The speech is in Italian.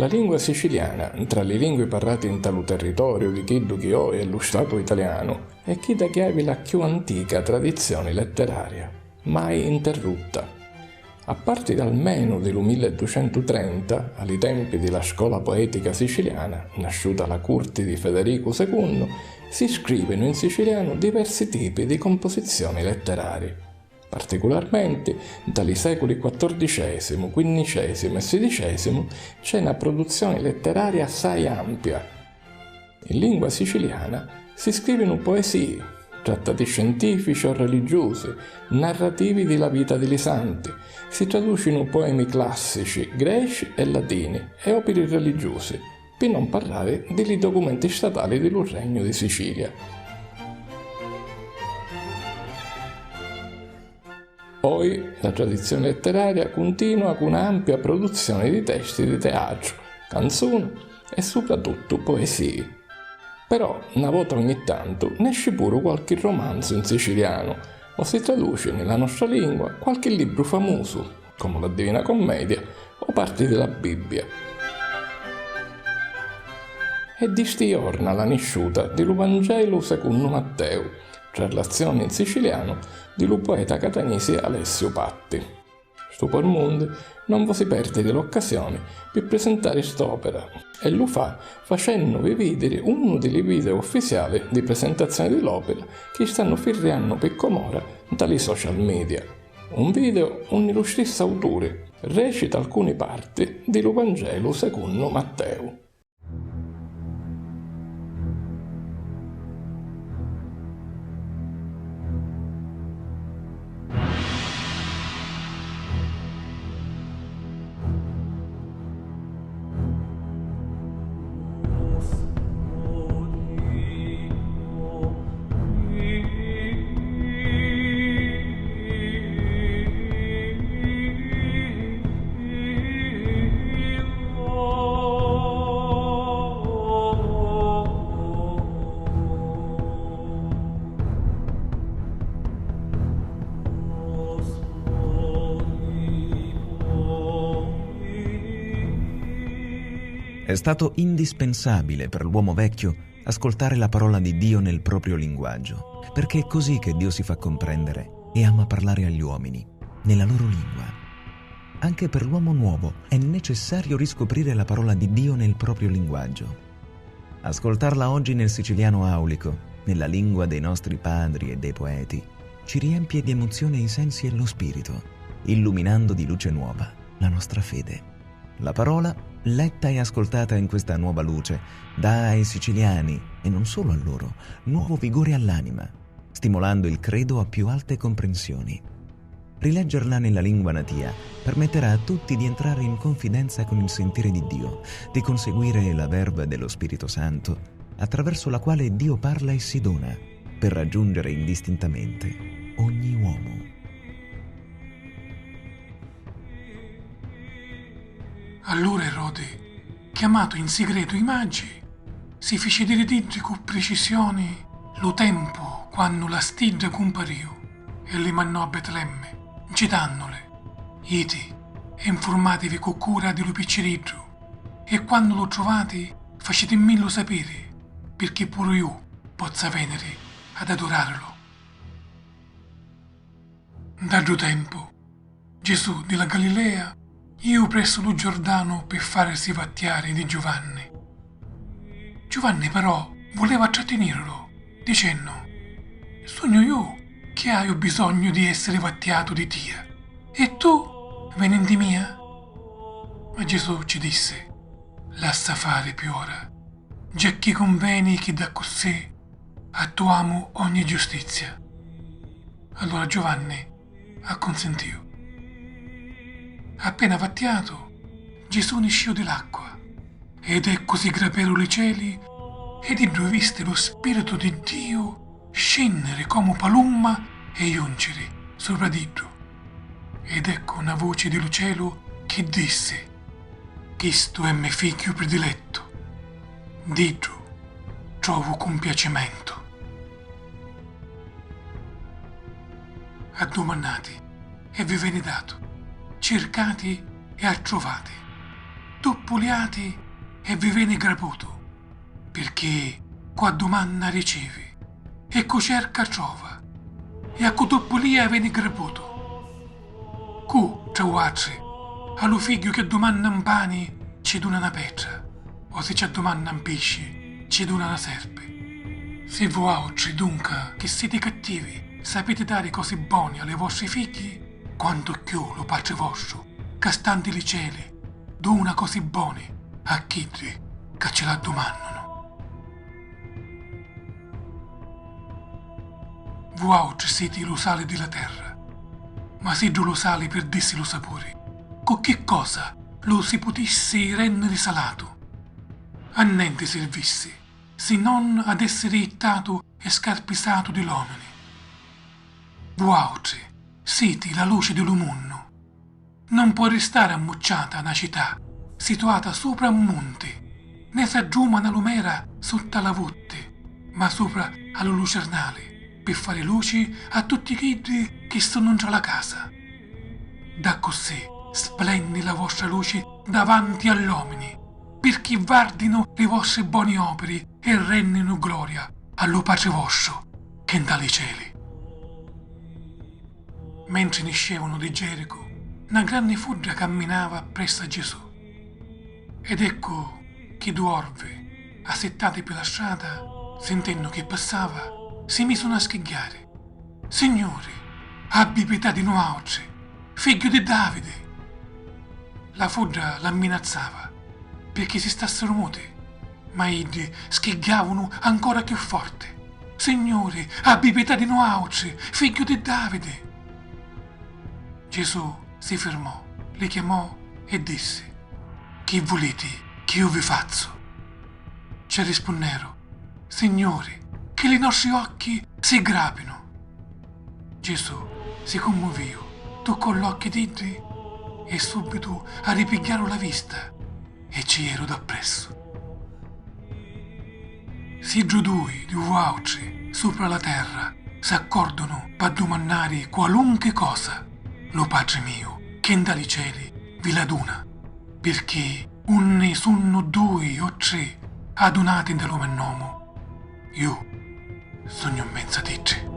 La lingua siciliana, tra le lingue parlate in talu territorio di chiddu chi ho è lo Stato italiano, è chi da chiavi la più antica tradizione letteraria, mai interrotta. A partire almeno del 1230, ai tempi della scuola poetica siciliana, nasciuta alla corte di Federico II, si scrivono in siciliano diversi tipi di composizioni letterarie. Particolarmente, dai secoli XIV, XV e XVI c'è una produzione letteraria assai ampia. In lingua siciliana si scrivono poesie, trattati scientifici o religiosi, narrativi della vita dei santi, si traducono poemi classici, greci e latini e opere religiose, per non parlare dei documenti statali dello Regno di Sicilia. Poi la tradizione letteraria continua con un'ampia produzione di testi di teatro, canzoni e soprattutto poesie. Però, una volta ogni tanto, ne esce pure qualche romanzo in siciliano o si traduce nella nostra lingua qualche libro famoso, come la Divina Commedia o parti della Bibbia. È di sti giorni la nascita dello Vangelo secondo Matteo, traslazione in siciliano dello poeta catanese Alessio Patti. Sto per mondo non vi si perde l'occasione per presentare quest'opera e lo fa facendovi vedere uno dei video ufficiali di presentazione dell'opera che stanno firmando per comora dai social media. Un video on lo stesso autore recita alcune parti dello Vangelo secondo Matteo. È stato indispensabile per l'uomo vecchio ascoltare la parola di Dio nel proprio linguaggio, perché è così che Dio si fa comprendere e ama parlare agli uomini, nella loro lingua. Anche per l'uomo nuovo è necessario riscoprire la parola di Dio nel proprio linguaggio. Ascoltarla oggi nel siciliano aulico, nella lingua dei nostri padri e dei poeti, ci riempie di emozione i sensi e lo spirito, illuminando di luce nuova la nostra fede. La parola, letta e ascoltata in questa nuova luce, dà ai siciliani, e non solo a loro, nuovo vigore all'anima, stimolando il credo a più alte comprensioni. Rileggerla nella lingua natia permetterà a tutti di entrare in confidenza con il sentire di Dio, di conseguire la verve dello Spirito Santo, attraverso la quale Dio parla e si dona, per raggiungere indistintamente ogni uomo. Allora Erode, chiamato in segreto i magi, si fece dire con precisione lo tempo quando la stidda compariò e li mandò a Betlemme, citandole: «Iti e informatevi con cura dello picciriddu, e quando lo trovate facetemelo sapere, perché pure io possa venire ad adorarlo». Dato tempo, Gesù della Galilea io presso lo Giordano per farsi vattiare di Giovanni. Giovanni però voleva trattenerlo, dicendo: «Sogno io che hai bisogno di essere vattiato di Tia, e tu venendo mia?» Ma Gesù ci disse: «Lascia fare più ora, già che conviene che da così attuamo ogni giustizia». Allora Giovanni acconsentì. Appena vattiato, Gesù ne uscì dell'acqua, ed ecco si graperono i cieli, ed iddo viste lo Spirito di Dio scendere come palumma e giungere sopra di iddo. Ed ecco una voce dello cielo che disse: «Questo è mio figlio prediletto, d'iddo trovo compiacimento». Addomandate e vi viene dato, cercate e trovate, doppuliati e vi viene graputo, perché qua domanda ricevi, e co cerca trova, e a co doppulia viene graputo. Cu, trovatri, allo figlio che domanda un pane, ci dona una pietra, o se ci domanda un pesce, ci dona una serpe. Se voi altri, dunque, che siete cattivi, sapete dare cose buone alle vostri figli, quanto più lo Padre vostro, che stanti li cieli, dona cose buone a chi che ce la domandano. Voi altri siete lo sale della terra, ma se lo sale perdessi lo sapore, con che cosa lo si potesse rendere salato? A niente servisse, se non ad essere ittato e scarpisato di l'uomini. Voi altri siete la luce dello mondo. Non può restare ammucciata una città situata sopra un monte, né s'aggiuma una lumera sotto la votte, ma sopra allo lucernale, per fare luci a tutti quelli che sono tra la casa. Da così splendi la vostra luce davanti agli uomini, perché guardino le vostre buone opere e rendino gloria allo Padre vostro che è dai cieli. Mentre nascevano di Gerico, una grande folla camminava presso a Gesù. Ed ecco che due orve, assettate per la strada, sentendo che passava, si misero a schigliare. Signore, abbi pietà di noi altri, figlio di Davide. La folla l'amminazzava perché si stassero muti, ma egli schigliavano ancora più forte. Signore, abbi pietà di noi altri, figlio di Davide. Gesù si fermò, li chiamò e disse: che volete che io vi faccio? Ci rispondero: Signore, che i nostri occhi si grapino. Gesù si commuovio, toccò l'occhio di Idri e subito a ripigliare la vista e ci ero dappresso. Si giudui di voi altri sopra la terra s'accordano per domandare qualunque cosa, lo Padre mio che in dai cieli vi la dona, perché un ne sono due o tre adunati nel nome, io sono in mezzo a te.